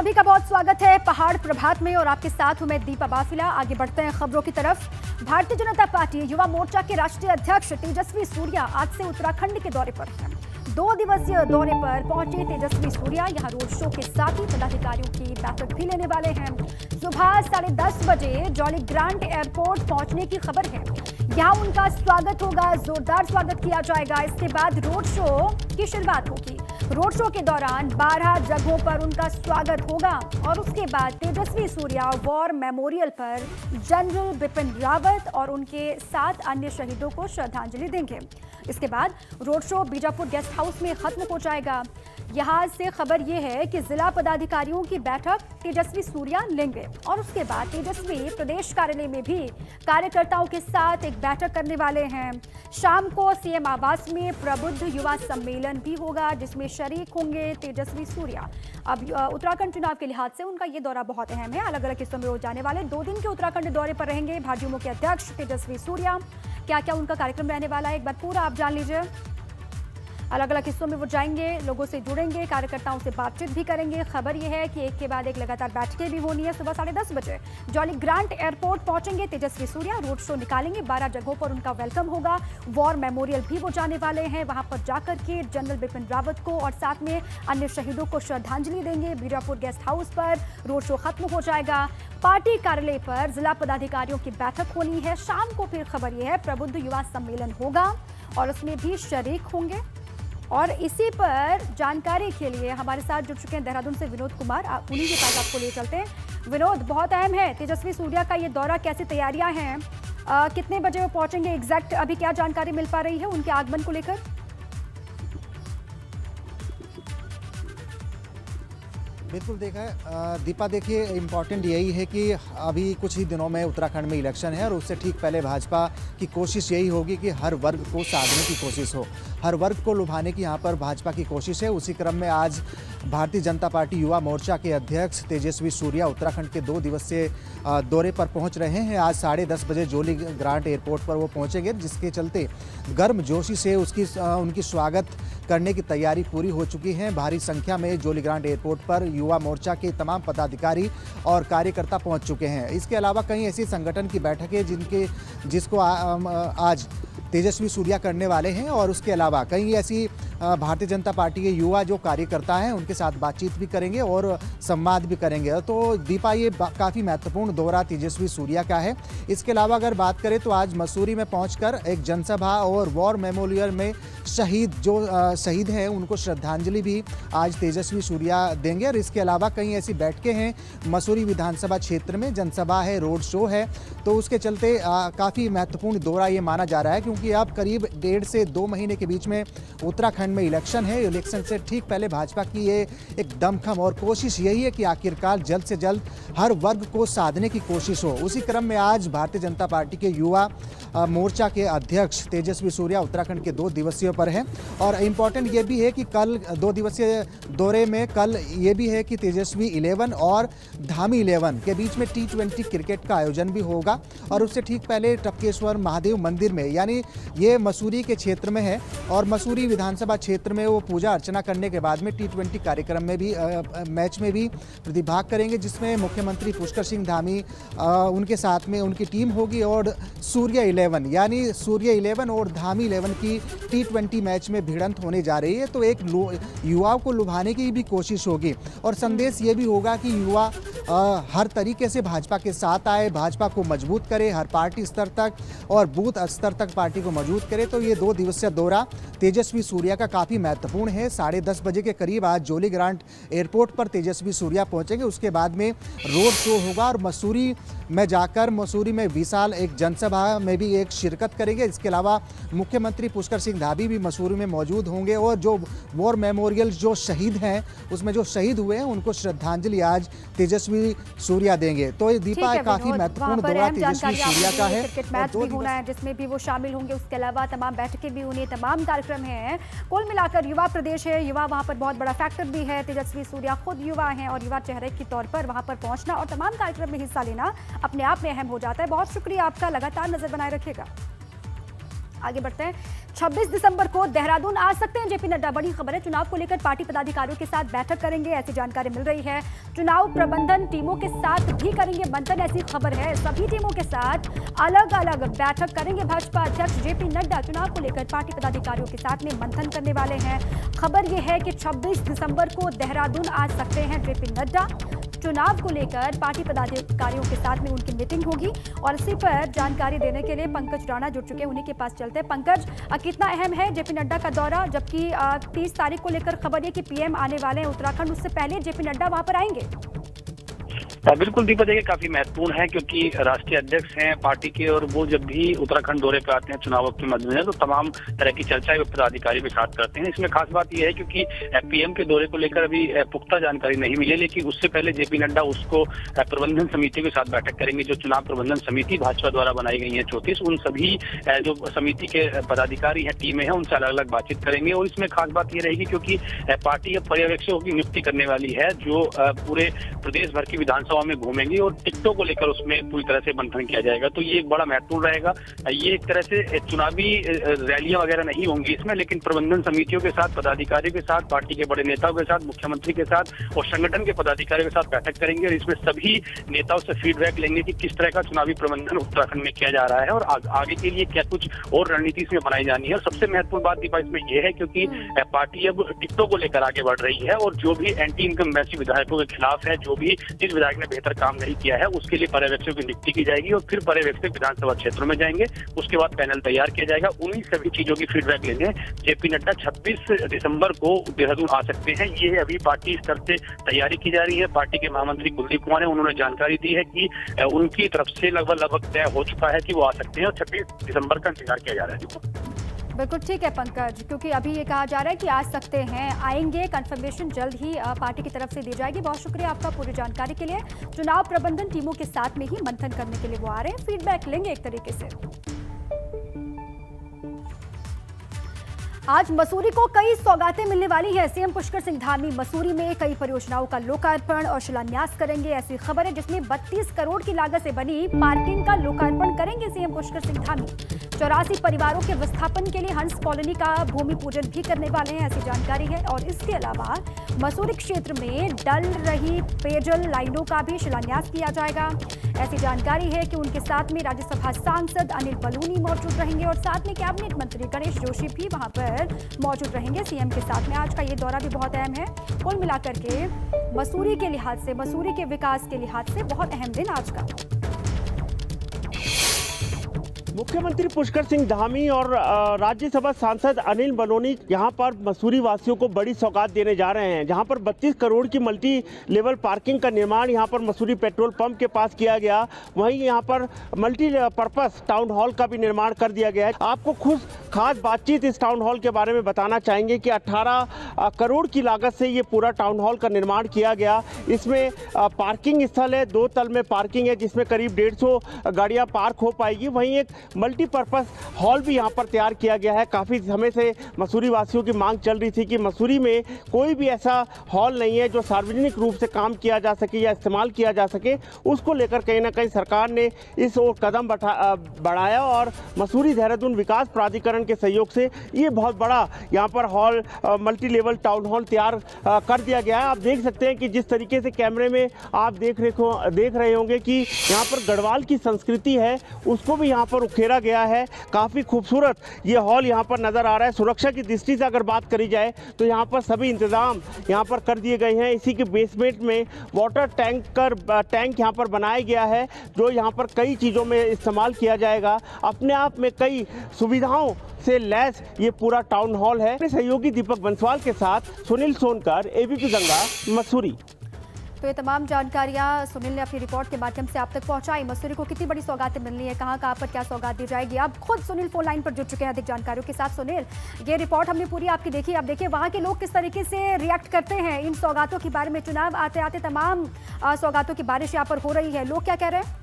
सभी का बहुत स्वागत है पहाड़ प्रभात में और आपके साथ हूं मैं दीपा बाफिला। आगे बढ़ते हैं खबरों की तरफ। भारतीय जनता पार्टी युवा मोर्चा के राष्ट्रीय अध्यक्ष तेजस्वी सूर्या आज से उत्तराखंड के दौरे पर हैं। 2 दिवसीय दौरे पर पहुंचे तेजस्वी सूर्या यहां रोड शो के साथ ही पदाधिकारियों की बैठक भी लेने वाले हैं। सुबह 10:30 बजे जॉलीग्रांट एयरपोर्ट पहुंचने की खबर है। यहां उनका स्वागत होगा, जोरदार स्वागत किया जाएगा। इसके बाद रोड शो की शुरुआत होगी। रोड शो के दौरान 12 जगहों पर उनका स्वागत होगा और उसके बाद तेजस्वी सूर्या वॉर मेमोरियल पर जनरल बिपिन रावत और उनके 7 अन्य शहीदों को श्रद्धांजलि देंगे। इसके बाद road show Bijapur guest house में खत्म हो जाएगा। यहां से खबर यह है कि जिला पदाधिकारियों की बैठक तेजस्वी सूर्या लेंगे और उसके बाद तेजस्वी प्रदेश कार्यालय में भी कार्यकर्ताओं के साथ एक बैठक करने वाले हैं। शाम को सीएम आवास में प्रबुद्ध युवा सम्मेलन भी होगा जिसमें शरीक होंगे तेजस्वी सूर्या। अब उत्तराखंड चुनाव के लिहाज से उनका ये दौरा बहुत अहम है। अलग अलग हिस्सों में वो जाने वाले 2 दिन के उत्तराखंड दौरे पर रहेंगे भाजयुमो के अध्यक्ष तेजस्वी सूर्या। क्या क्या उनका कार्यक्रम रहने वाला है एक बार पूरा आप जान लीजिए। अलग अलग हिस्सों में वो जाएंगे, लोगों से जुड़ेंगे, कार्यकर्ताओं से बातचीत भी करेंगे। खबर यह है कि एक के बाद एक लगातार बैठकें भी होनी है। सुबह 10:30 बजे जॉलीग्रांट एयरपोर्ट पहुंचेंगे तेजस्वी सूर्या, रोड शो निकालेंगे। 12 जगहों पर उनका वेलकम होगा। वॉर मेमोरियल भी वो जाने वाले हैं। वहां पर जाकर के जनरल बिपिन रावत को और साथ में अन्य शहीदों को श्रद्धांजलि देंगे। बीजापुर गेस्ट हाउस पर रोड शो खत्म हो जाएगा। पार्टी कार्यालय पर जिला पदाधिकारियों की बैठक होनी है। शाम को फिर खबर यह है प्रबुद्ध युवा सम्मेलन होगा और उसमें भी शरीक होंगे। और इसी पर जानकारी के लिए हमारे साथ जुड़ चुके हैं देहरादून से विनोद कुमार। उन्हीं के पास आपको ले चलते हैं। विनोद, बहुत अहम है तेजस्वी सूर्या का ये दौरा, कैसी तैयारियां हैं, कितने बजे वो पहुंचेंगे, एग्जैक्ट अभी क्या जानकारी मिल पा रही है उनके आगमन को लेकर? बिल्कुल दीपा, देखिए इम्पॉर्टेंट यही है कि अभी कुछ ही दिनों में उत्तराखंड में इलेक्शन है और उससे ठीक पहले भाजपा की कोशिश यही होगी कि हर वर्ग को साधने की कोशिश हो, हर वर्ग को लुभाने की यहाँ पर भाजपा की कोशिश है। उसी क्रम में आज भारतीय जनता पार्टी युवा मोर्चा के अध्यक्ष तेजस्वी सूर्या उत्तराखंड के 2 दिवसीय दौरे पर पहुँच रहे हैं। आज 10:30 बजे जॉलीग्रांट एयरपोर्ट पर वो पहुँचेंगे, जिसके चलते गर्मजोशी से उनकी स्वागत करने की तैयारी पूरी हो चुकी है। भारी संख्या में जॉलीग्रांट एयरपोर्ट पर युवा मोर्चा के तमाम पदाधिकारी और कार्यकर्ता पहुंच चुके हैं। इसके अलावा कई ऐसी संगठन की बैठकें जिसको आज तेजस्वी सूर्या करने वाले हैं और उसके अलावा कई ऐसी भारतीय जनता पार्टी के युवा जो कार्यकर्ता हैं उनके साथ बातचीत भी करेंगे और संवाद भी करेंगे। तो दीपा, ये काफ़ी महत्वपूर्ण दौरा तेजस्वी सूर्या का है। इसके अलावा अगर बात करें तो आज मसूरी में पहुंचकर एक जनसभा और वॉर मेमोरियल में शहीद हैं उनको श्रद्धांजलि भी आज तेजस्वी सूर्या देंगे। और इसके अलावा कई ऐसी बैठकें हैं मसूरी विधानसभा क्षेत्र में, जनसभा है, रोड शो है, तो उसके चलते काफ़ी महत्वपूर्ण दौरा ये माना जा रहा है क्योंकि अब करीब 1.5 से 2 महीने के बीच में उत्तराखंड में इलेक्शन है। इलेक्शन से ठीक पहले भाजपा की ये एक दमखम और कोशिश यही है कि आखिरकार जल्द से जल्द हर वर्ग को साधने की कोशिश हो। उसी क्रम में आज भारतीय जनता पार्टी के युवा मोर्चा के अध्यक्ष तेजस्वी सूर्या उत्तराखंड के 2 दिवसीय पर हैं। और इम्पॉर्टेंट ये भी है कि कल 2 दिवसीय दौरे में कल ये भी है कि तेजस्वी 11 और धामी 11 के बीच में T20 क्रिकेट का आयोजन भी होगा। और उससे ठीक पहले टपकेश्वर महादेव मंदिर में, यानी ये मसूरी के क्षेत्र में है और मसूरी विधानसभा क्षेत्र में वो पूजा अर्चना करने के बाद में T20 कार्यक्रम में भी मैच में भी प्रतिभाग करेंगे, जिसमें मुख्यमंत्री पुष्कर सिंह धामी उनके साथ में उनकी टीम होगी और सूर्य 11 यानी सूर्य 11 और धामी 11 की T20 मैच में भिड़ंत होने जा रही है। तो एक युवाओं को लुभाने की भी कोशिश होगी और संदेश ये भी होगा कि युवा हर तरीके से भाजपा के साथ आए, भाजपा को मजबूत करे, हर पार्टी स्तर तक और बूथ स्तर तक पार्टी को मजबूत करे। तो ये 2 दिवसीय दौरा तेजस्वी सूर्या का काफ़ी महत्वपूर्ण है। 10:30 बजे के करीब आज जॉलीग्रांट एयरपोर्ट पर तेजस्वी सूर्या पहुंचेंगे। उसके बाद में रोड शो होगा और मसूरी में जाकर मसूरी में विशाल एक जनसभा में भी एक शिरकत करेंगे। इसके अलावा मुख्यमंत्री पुष्कर सिंह धामी भी मसूरी में मौजूद होंगे और जो वॉर मेमोरियल जो शहीद हैं उसमें जो शहीद हुए हैं उनको श्रद्धांजलि आज तेजस्वी सूर्या देंगे। तो ये दीपा काफी महत्वपूर्ण दौरा तेजस्वी सूर्या का है। क्रिकेट मैच भी होना है जिसमें भी वो शामिल होंगे। उसके अलावा तमाम बैठकें भी होनी, तमाम कार्यक्रम हैं। कुल मिलाकर युवा प्रदेश है, युवा वहां पर बहुत बड़ा फैक्टर भी है। तेजस्वी सूर्या खुद युवा हैं और युवा चेहरे के तौर पर वहां पर पहुंचना और तमाम कार्यक्रम में हिस्सा लेना अपने आप में अहम हो जाता है। बहुत शुक्रिया आपका, लगातार नजर बनाए रखिएगा। आगे बढ़ते हैं। 26 दिसंबर को देहरादून आ सकते हैं जेपी नड्डा। बड़ी खबर है, चुनाव को लेकर पार्टी पदाधिकारियों के साथ बैठक करेंगे, ऐसी जानकारी मिल रही है। चुनाव प्रबंधन टीमों के साथ भी करेंगे मंथन, ऐसी खबर है। सभी टीमों के साथ अलग अलग बैठक करेंगे भाजपा अध्यक्ष जेपी नड्डा। चुनाव को लेकर पार्टी पदाधिकारियों के साथ में मंथन करने वाले हैं। खबर यह है कि 26 दिसंबर को देहरादून आ सकते हैं जेपी नड्डा। चुनाव को लेकर पार्टी पदाधिकारियों के साथ में उनकी मीटिंग होगी और इसी पर जानकारी देने के लिए पंकज राणा जुड़ चुके हैं, उन्हीं के पास चलते हैं। पंकज, कितना अहम है जेपी नड्डा का दौरा, जबकि 30 तारीख को लेकर खबर है कि पीएम आने वाले हैं उत्तराखंड, उससे पहले जेपी नड्डा वहां पर आएंगे? बिल्कुल दीपा, देखिए काफी महत्वपूर्ण है क्योंकि राष्ट्रीय अध्यक्ष हैं पार्टी के और वो जब भी उत्तराखंड दौरे पे आते हैं चुनाव के मद्देनजर तो तमाम तरह की चर्चाएं पदाधिकारियों के साथ करते हैं। इसमें खास बात यह है क्योंकि पीएम के दौरे को लेकर अभी पुख्ता जानकारी नहीं मिली, लेकिन उससे पहले जेपी नड्डा उसको प्रबंधन समिति के साथ बैठक करेंगे। जो चुनाव प्रबंधन समिति भाजपा द्वारा बनाई गई है 34, उन सभी जो समिति के पदाधिकारी हैं, टीमें हैं, उनसे अलग अलग बातचीत करेंगे। और इसमें खास बात ये रहेगी क्योंकि पार्टी अब पर्यवेक्षकों की नियुक्ति करने वाली है जो पूरे प्रदेश भर की विधानसभा में घूमेंगे और टिकटों को लेकर उसमें पूरी तरह से मंथन किया जाएगा। तो ये एक बड़ा महत्वपूर्ण रहेगा। ये एक तरह से चुनावी रैलियां वगैरह नहीं होंगी इसमें, लेकिन प्रबंधन समितियों के साथ, पदाधिकारियों के साथ, पार्टी के बड़े नेताओं के साथ, मुख्यमंत्री के साथ और संगठन के पदाधिकारियों के साथ बैठक करेंगे और इसमें सभी नेताओं से फीडबैक लेंगे कि किस तरह का चुनावी प्रबंधन उत्तराखंड में किया जा रहा है और आगे के लिए क्या कुछ और रणनीति इसमें बनाई जानी है। और सबसे महत्वपूर्ण बात दीपा इसमें यह है क्योंकि पार्टी अब टिकटों को लेकर आगे बढ़ रही है और जो भी एंटी इनकम्बेंसी विधायकों के खिलाफ है, जो भी जिस विधायक ने बेहतर काम नहीं किया है उसके लिए पर्यवेक्षकों की नियुक्ति की जाएगी और फिर पर्यवेक्षक विधानसभा क्षेत्रों में जाएंगे। उसके बाद पैनल तैयार किया जाएगा। उन्हीं सभी चीजों की फीडबैक लेने जेपी नड्डा 26 दिसंबर को देहरादून आ सकते हैं। ये अभी पार्टी स्तर से तैयारी की जा रही है। पार्टी के महामंत्री कुलदीप कुमार ने उन्होंने जानकारी दी है कि उनकी तरफ से लगभग तय हो चुका है कि वो आ सकते हैं और 26 दिसंबर का इंतजार किया जा रहा है। बिल्कुल ठीक है पंकज, क्योंकि अभी ये कहा जा रहा है कि आ सकते हैं, आएंगे, कंफर्मेशन जल्द ही पार्टी की तरफ से दी जाएगी। बहुत शुक्रिया आपका पूरी जानकारी के लिए। चुनाव प्रबंधन टीमों के साथ में ही मंथन करने के लिए वो आ रहे हैं, फीडबैक लेंगे एक तरीके से। आज मसूरी को कई सौगातें मिलने वाली है। सीएम पुष्कर सिंह धामी मसूरी में कई परियोजनाओं का लोकार्पण और शिलान्यास करेंगे, ऐसी खबर है, जिसमें 32 करोड़ की लागत से बनी पार्किंग का लोकार्पण करेंगे सीएम पुष्कर सिंह धामी। 84 परिवारों के विस्थापन के लिए हंस कॉलोनी का भूमि पूजन भी करने वाले हैं, ऐसी जानकारी है। और इसके अलावा मसूरी क्षेत्र में डल रही पेयजल लाइनों का भी शिलान्यास किया जाएगा। ऐसी जानकारी है कि उनके साथ में राज्यसभा सांसद अनिल बलूनी मौजूद रहेंगे और साथ में कैबिनेट मंत्री गणेश जोशी भी वहां पर मौजूद रहेंगे सीएम के साथ में। आज का ये दौरा भी बहुत अहम है। कुल मिलाकर के मसूरी के लिहाज से, मसूरी के विकास के लिहाज से बहुत अहम दिन आज का। मुख्यमंत्री पुष्कर सिंह धामी और राज्यसभा सांसद अनिल बलूनी यहां पर मसूरी वासियों को बड़ी सौगात देने जा रहे हैं, जहां पर 32 करोड़ की मल्टी लेवल पार्किंग का निर्माण यहां पर मसूरी पेट्रोल पंप के पास किया गया। वहीं यहां पर मल्टी पर्पस टाउन हॉल का भी निर्माण कर दिया गया है। आपको खुद खास बातचीत इस टाउन हॉल के बारे में बताना चाहेंगे कि 18 करोड़ की लागत से ये पूरा टाउन हॉल का निर्माण किया गया। इसमें पार्किंग स्थल है, 2 तल में पार्किंग है जिसमें करीब 150 गाड़ियाँ पार्क हो पाएगी। वहीं एक मल्टीपर्पस हॉल भी यहां पर तैयार किया गया है। काफ़ी समय से मसूरी वासियों की मांग चल रही थी कि मसूरी में कोई भी ऐसा हॉल नहीं है जो सार्वजनिक रूप से काम किया जा सके या इस्तेमाल किया जा सके। उसको लेकर कहीं ना कहीं सरकार ने इस ओर कदम बढ़ाया और मसूरी देहरादून विकास प्राधिकरण के सहयोग से ये बहुत बड़ा यहाँ पर hall, multi level town hall तैयार कर दिया गया है। आप देख सकते हैं कि जिस तरीके से कैमरे में आप देख रहे होंगे कि यहाँ पर गढ़वाल की संस्कृति है उसको भी यहाँ पर उकेरा गया है। काफ़ी खूबसूरत ये हॉल यहाँ पर नज़र आ रहा है। सुरक्षा की दृष्टि से अगर बात करी जाए तो यहाँ पर सभी इंतजाम यहाँ पर कर दिए गए हैं। इसी के बेसमेंट में वाटर टैंक यहाँ पर बनाया गया है जो यहाँ पर कई चीज़ों में इस्तेमाल किया जाएगा। अपने आप में कई सुविधाओं से लैस ये पूरा टाउन हॉल है। अपने सहयोगी दीपक बंसवाल के साथ सुनील सोनकर, एबीपी गंगा, मसूरी। तो ये तमाम जानकारियां सुनील ने अपनी रिपोर्ट के माध्यम से आप तक पहुंचाई। मसूरी को कितनी बड़ी सौगातें मिलनी है, कहां पर क्या सौगात दी जाएगी, अब खुद सुनील फोन लाइन पर जुड़ चुके हैं अधिक जानकारियों के साथ। सुनील, ये रिपोर्ट हमने पूरी आपकी देखी, अब देखिए वहां के लोग किस तरीके से रिएक्ट करते हैं इन सौगातों के बारे में। चुनाव आते आते तमाम सौगातों की बारिश यहाँ पर हो रही है, लोग क्या कह रहे हैं?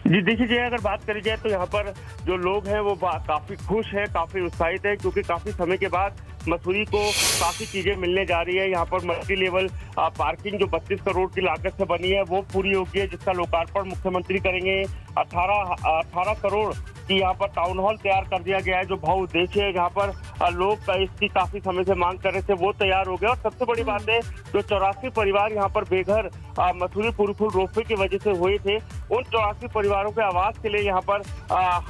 जी देखिए, अगर बात करी जाए तो यहाँ पर जो लोग हैं वो काफ़ी खुश हैं, काफ़ी उत्साहित है, क्योंकि काफ़ी समय के बाद मसूरी को काफ़ी चीज़ें मिलने जा रही है। यहाँ पर मल्टी लेवल पार्किंग जो 32 करोड़ की लागत से बनी है वो पूरी होगी है, जिसका लोकार्पण मुख्यमंत्री करेंगे। 18 करोड़ कि यहाँ पर टाउन हॉल तैयार कर दिया गया है, जो बहुउद्देशीय है, जहाँ पर लोग इसकी काफी समय से मांग कर रहे थे, वो तैयार हो गया। और सबसे बड़ी बात है, जो 84 परिवार यहाँ पर बेघर मसूरी पुरफुल रोपवे की वजह से हुए थे, उन 84 परिवारों के आवास के लिए यहाँ पर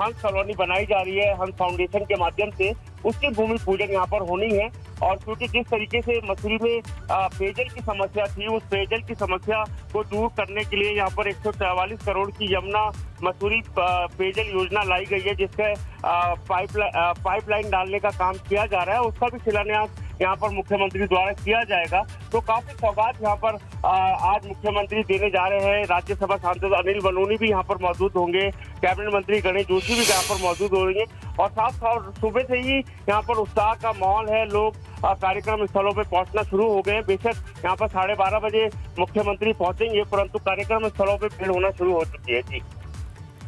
हंस कॉलोनी बनाई जा रही है हंस फाउंडेशन के माध्यम से। उसकी भूमि पूजन यहाँ पर होनी है। और क्योंकि जिस तरीके से मसूरी में पेयजल की समस्या थी, उस पेयजल की समस्या को दूर करने के लिए यहाँ पर 144 करोड़ की यमुना मसूरी पेयजल योजना लाई गई है, जिसके पाइपलाइन डालने का काम किया जा रहा है। उसका भी शिलान्यास यहाँ पर मुख्यमंत्री द्वारा किया जाएगा। तो काफी सौगात यहाँ पर आज मुख्यमंत्री देने जा रहे हैं। राज्यसभा सांसद अनिल बलूनी भी यहाँ पर मौजूद होंगे, कैबिनेट मंत्री गणेश जोशी भी यहाँ पर मौजूद होंगे। और साथ सुबह से ही यहाँ पर उत्साह का माहौल है, लोग कार्यक्रम स्थलों पे पहुंचना शुरू हो गए हैं। बेशक यहाँ पर 12:30 बजे मुख्यमंत्री पहुंचेंगे, परंतु कार्यक्रम स्थलों पे भीड़ होना शुरू हो चुकी है। जी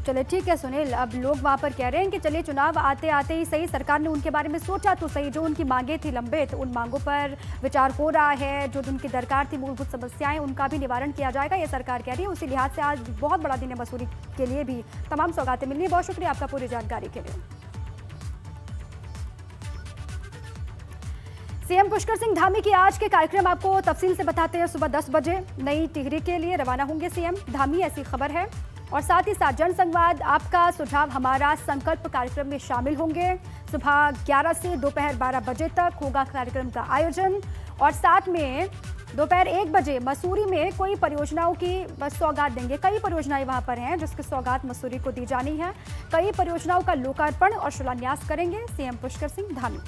चलिए ठीक है सुनील, अब लोग वहाँ पर कह रहे हैं कि चलिए चुनाव आते आते ही सही सरकार ने उनके बारे में सोचा तो सही, जो उनकी मांगे थी लंबित, उन मांगों पर विचार हो रहा है, जो उनकी दरकार थी मूलभूत समस्याएं, उनका भी निवारण किया जाएगा, ये सरकार कह रही है। उसी लिहाज से आज बहुत बड़ा दिन है मसूरी के लिए भी, तमाम सौगातें मिलनी है। बहुत शुक्रिया आपका पूरी जानकारी के लिए। सीएम पुष्कर सिंह धामी की आज के कार्यक्रम आपको तफसील से बताते हैं। सुबह 10 बजे नई टिहरी के लिए रवाना होंगे सीएम धामी, ऐसी खबर है। और साथ ही साथ जनसंवाद आपका सुझाव हमारा संकल्प कार्यक्रम में शामिल होंगे। सुबह 11 से दोपहर 12 बजे तक होगा कार्यक्रम का आयोजन। और साथ में दोपहर 1 बजे मसूरी में कोई परियोजनाओं की सौगात देंगे। कई परियोजनाएं वहां पर हैं जिसकी सौगात मसूरी को दी जानी है। कई परियोजनाओं का लोकार्पण और शिलान्यास करेंगे सीएम पुष्कर सिंह धामी।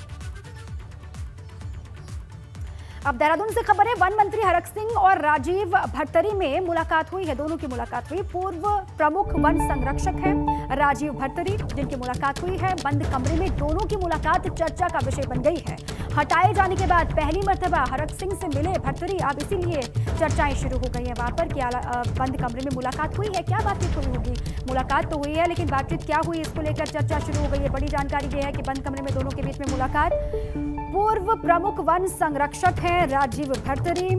अब देहरादून से खबर है, वन मंत्री हरक सिंह और राजीव भरतरी में मुलाकात हुई है। दोनों की मुलाकात हुई। पूर्व प्रमुख वन संरक्षक हैं राजीव भरतरी, जिनकी मुलाकात हुई है बंद कमरे में। दोनों की मुलाकात चर्चा का विषय बन गई है। हटाए जाने के बाद पहली मर्तबा हरक सिंह से मिले भरतरी। अब इसीलिए चर्चाएं शुरू हो गई हैं वहां पर कि बंद कमरे में मुलाकात हुई है। क्या बातचीत हुई होगी? मुलाकात तो हुई है, लेकिन बातचीत क्या हुई इसको लेकर चर्चा शुरू हो गई है। बड़ी जानकारी यह है कि बंद कमरे में दोनों के बीच में मुलाकात। पूर्व प्रमुख वन संरक्षक हैं राजीव भरतरी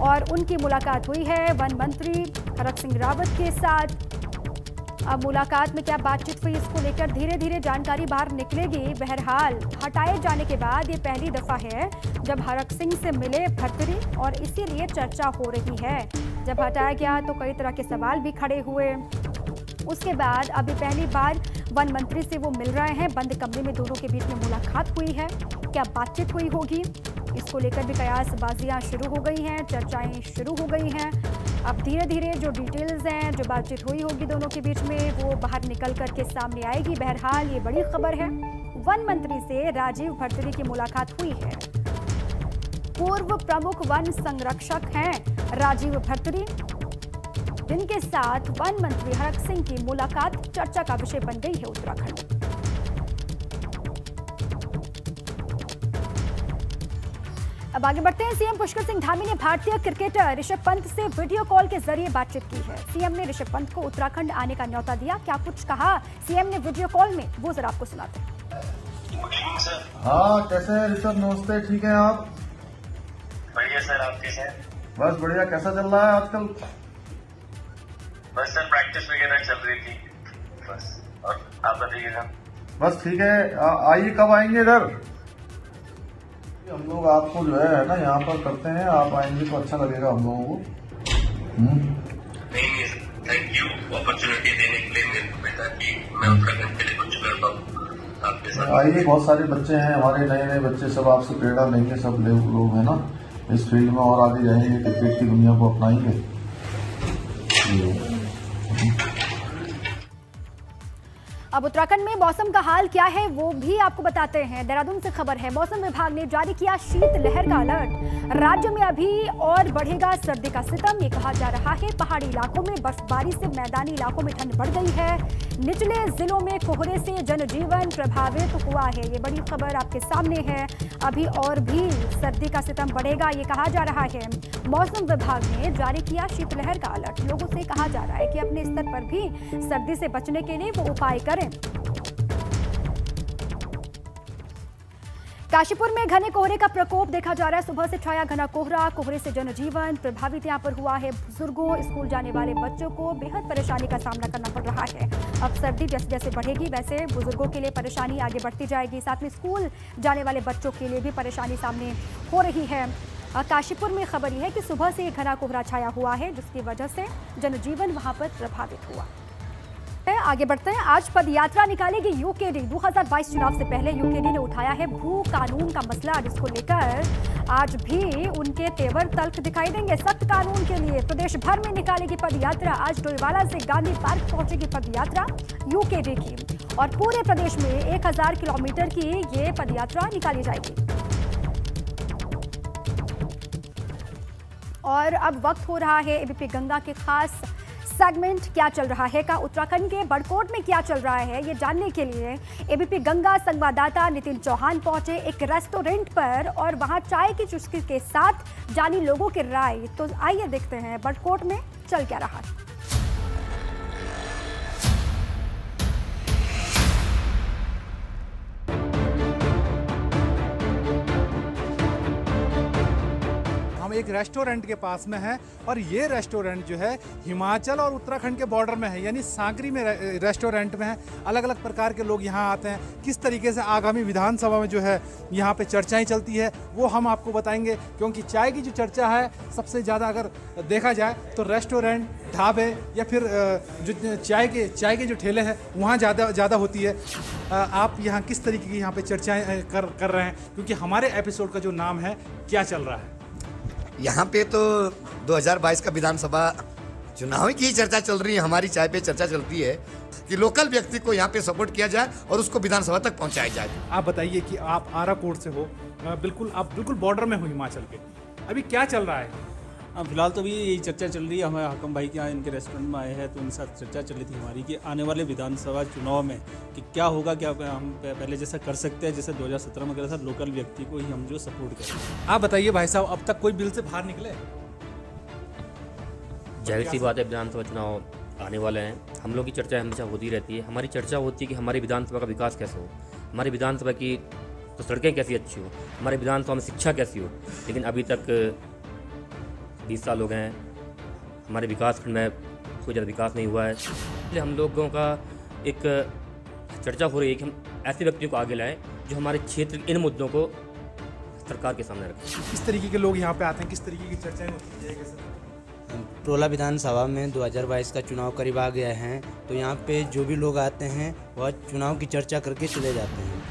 और उनकी मुलाकात हुई है वन मंत्री हरक सिंह रावत के साथ। अब मुलाकात में क्या बातचीत हुई इसको लेकर धीरे धीरे जानकारी बाहर निकलेगी। बहरहाल हटाए जाने के बाद ये पहली दफा है जब हरक सिंह से मिले भरतरी और इसीलिए चर्चा हो रही है। जब हटाया गया तो कई तरह के सवाल भी खड़े हुए। उसके बाद अभी पहली बार वन मंत्री से वो मिल रहे हैं। बंद कमरे में दोनों के बीच में मुलाकात हुई है। क्या बातचीत हुई होगी इसको लेकर भी कयासबाजियां शुरू हो गई हैं, चर्चाएं शुरू हो गई हैं। अब धीरे धीरे जो डिटेल्स हैं, जो बातचीत हुई होगी दोनों के बीच में, वो बाहर निकल कर के सामने आएगी। बहरहाल ये बड़ी खबर है, वन मंत्री से राजीव भरतरी की मुलाकात हुई है। पूर्व प्रमुख वन संरक्षक हैं राजीव भरतरी, जिनके साथ वन मंत्री हरक सिंह की मुलाकात चर्चा का विषय बन गई है उत्तराखंड। अब आगे बढ़ते हैं। सीएम पुष्कर सिंह धामी ने भारतीय क्रिकेटर ऋषभ पंत से वीडियो कॉल के जरिए बातचीत की है। सीएम ने ऋषभ पंत को उत्तराखंड आने का न्योता दिया। क्या कुछ कहा सीएम ने वीडियो कॉल में, वो जरा आपको सुनाते हैं। हाँ, कैसे हैं ऋषभ? नमस्ते, ठीक हैं आप? बढ़िया सर, आप कैसे हैं? बस बढ़िया। कैसा चल रहा है आजकल? बस सर प्रैक्टिस वगैरह चल रही थी बस। और आप बताइए सर? बस ठीक है। आइए, कब आएंगे इधर? हम लोग आपको जो है ना यहाँ पर करते हैं, आप आएंगे तो अच्छा लगेगा हम लोगों को। नहीं सर, थैंक यू अपॉर्चुनिटी देने के लिए मेरे को, ताकि मैं उत्तराखंड के लिए कुछ कर पाऊँ आपके साथ। आइए, बहुत सारे बच्चे हैं हमारे, नए नए बच्चे, सब आपसे प्रेरणा लेंगे। सब लोग हैं ना इस फील्ड में और आगे जाएंगे, क्रिकेट की दुनिया को अपनाएंगे। अब उत्तराखंड में मौसम का हाल क्या है वो भी आपको बताते हैं। देहरादून से खबर है, मौसम विभाग ने जारी किया शीत लहर का अलर्ट। राज्य में अभी और बढ़ेगा सर्दी का सितम, ये कहा जा रहा है। पहाड़ी इलाकों में बर्फबारी से मैदानी इलाकों में ठंड बढ़ गई है। निचले जिलों में कोहरे से जनजीवन प्रभावित हुआ है। ये बड़ी खबर आपके सामने है। अभी और भी सर्दी का सितम बढ़ेगा, ये कहा जा रहा है। मौसम विभाग ने जारी किया शीतलहर का अलर्ट। लोगों से कहा जा रहा है कि अपने स्तर पर भी सर्दी से बचने के लिए वो उपाय करें। काशीपुर में घने कोहरे का प्रकोप देखा जा रहा है। सुबह से छाया घना कोहरा, कोहरे से जनजीवन प्रभावित यहाँ पर हुआ है। बुजुर्गों, स्कूल जाने वाले बच्चों को बेहद परेशानी का सामना करना पड़ रहा है। अब सर्दी जैसे जैसे बढ़ेगी वैसे बुजुर्गों के लिए परेशानी आगे बढ़ती जाएगी, साथ में स्कूल जाने वाले बच्चों के लिए भी परेशानी सामने हो रही है। काशीपुर में खबर यह है कि सुबह से घना कोहरा छाया हुआ है, जिसकी वजह से जनजीवन वहां पर प्रभावित हुआ। आगे बढ़ते हैं। आज पदयात्रा निकालेगी यूकेडी। 2022 चुनाव से पहले यूकेडी ने उठाया है भू कानून का मसला, जिसको लेकर आज भी उनके तेवर तल्ख दिखाई देंगे। सख्त कानून के लिए प्रदेश भर में निकालेगी पदयात्रा। आज डोईवाला से गांधी पार्क पहुंचेगी पदयात्रा यूकेडी की, और पूरे प्रदेश में 1000 किलोमीटर की ये पदयात्रा निकाली जाएगी। और अब वक्त हो रहा है एबीपी गंगा के खास सेगमेंट क्या चल रहा है का। उत्तराखंड के बड़कोट में क्या चल रहा है ये जानने के लिए एबीपी गंगा संवाददाता नितिन चौहान पहुंचे एक रेस्टोरेंट पर, और वहां चाय की चुस्की के साथ जानी लोगों की राय। तो आइए देखते हैं बड़कोट में चल क्या रहा है। एक रेस्टोरेंट के पास में है, और ये रेस्टोरेंट जो है हिमाचल और उत्तराखंड के बॉर्डर में है, यानी सांकरी में रेस्टोरेंट में है। अलग अलग प्रकार के लोग यहाँ आते हैं। किस तरीके से आगामी विधानसभा में जो है यहाँ पे चर्चाएं चलती है वो हम आपको बताएंगे, क्योंकि चाय की जो चर्चा है सबसे ज़्यादा अगर देखा जाए तो रेस्टोरेंट, ढाबे या फिर जो चाय के जो ठेले हैं वहाँ ज़्यादा होती है। आप यहाँ किस तरीके की यहाँ पे चर्चाएँ कर रहे हैं, क्योंकि हमारे एपिसोड का जो नाम है क्या चल रहा है। यहाँ पे तो 2022 का विधानसभा चुनाव की चर्चा चल रही है। हमारी चाय पे चर्चा चलती है कि लोकल व्यक्ति को यहाँ पे सपोर्ट किया जाए और उसको विधानसभा तक पहुँचाया जाए। आप बताइए कि आप आराकोट से हो, आप बिल्कुल बॉर्डर में हो हिमाचल के, अभी क्या चल रहा है? फिलहाल तो अभी यही चर्चा चल रही है। हमें हाकम भाई के यहाँ इनके रेस्टोरेंट में आए हैं, तो उनके साथ चर्चा चल रही थी हमारी कि आने वाले विधानसभा चुनाव में कि क्या होगा, क्या हम पहले जैसा कर सकते हैं जैसे 2017 में करा था, लोकल व्यक्ति को ही हम जो सपोर्ट करें। आप बताइए भाई साहब, अब तक कोई बिल से बाहर निकले? जाहिर सी बात है, विधानसभा चुनाव आने वाले हैं। हम लोग की चर्चा हमेशा होती रहती है। हमारी चर्चा होती है कि हमारी विधानसभा का विकास कैसे हो, हमारी विधानसभा की तो सड़कें कैसी अच्छी हो, हमारी विधानसभा में शिक्षा कैसी हो। लेकिन अभी तक 20 साल हो गए हैं, हमारे विकास खंड में कोई ज़्यादा विकास नहीं हुआ है। इसलिए हम लोगों का एक चर्चा हो रही है कि हम ऐसे व्यक्तियों को आगे लाएं जो हमारे क्षेत्र के इन मुद्दों को सरकार के सामने रखें। किस तरीके के लोग यहाँ पे आते हैं, किस तरीके की चर्चाएं होती है? प्रोला विधानसभा में 2022 का चुनाव करीब आ गया है, तो यहाँ पे जो भी लोग आते हैं वह चुनाव की चर्चा करके चले जाते हैं।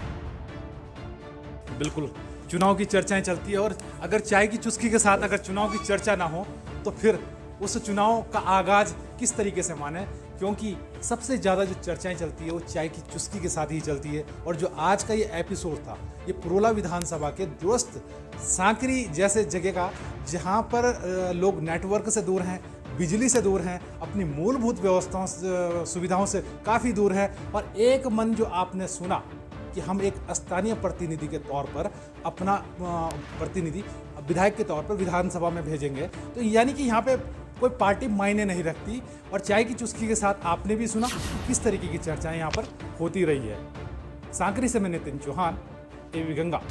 बिल्कुल, चुनाव की चर्चाएं चलती है, और अगर चाय की चुस्की के साथ अगर चुनाव की चर्चा ना हो तो फिर उस चुनाव का आगाज किस तरीके से माने, क्योंकि सबसे ज़्यादा जो चर्चाएं चलती है वो चाय की चुस्की के साथ ही चलती है। और जो आज का ये एपिसोड था, ये पुरोला विधानसभा के दूरस्थ सांकरी जैसे जगह का, जहाँ पर लोग नेटवर्क से दूर हैं, बिजली से दूर हैं, अपनी मूलभूत व्यवस्थाओं सुविधाओं से काफ़ी दूर है। और एक मन जो आपने सुना कि हम एक स्थानीय प्रतिनिधि के तौर पर अपना प्रतिनिधि विधायक के तौर पर विधानसभा में भेजेंगे, तो यानी कि यहाँ पे कोई पार्टी मायने नहीं रखती। और चाय की चुस्की के साथ आपने भी सुना किस तरीके की चर्चाएं यहाँ पर होती रही है। सांकरी से मैं नितिन चौहान, एबीपी गंगा।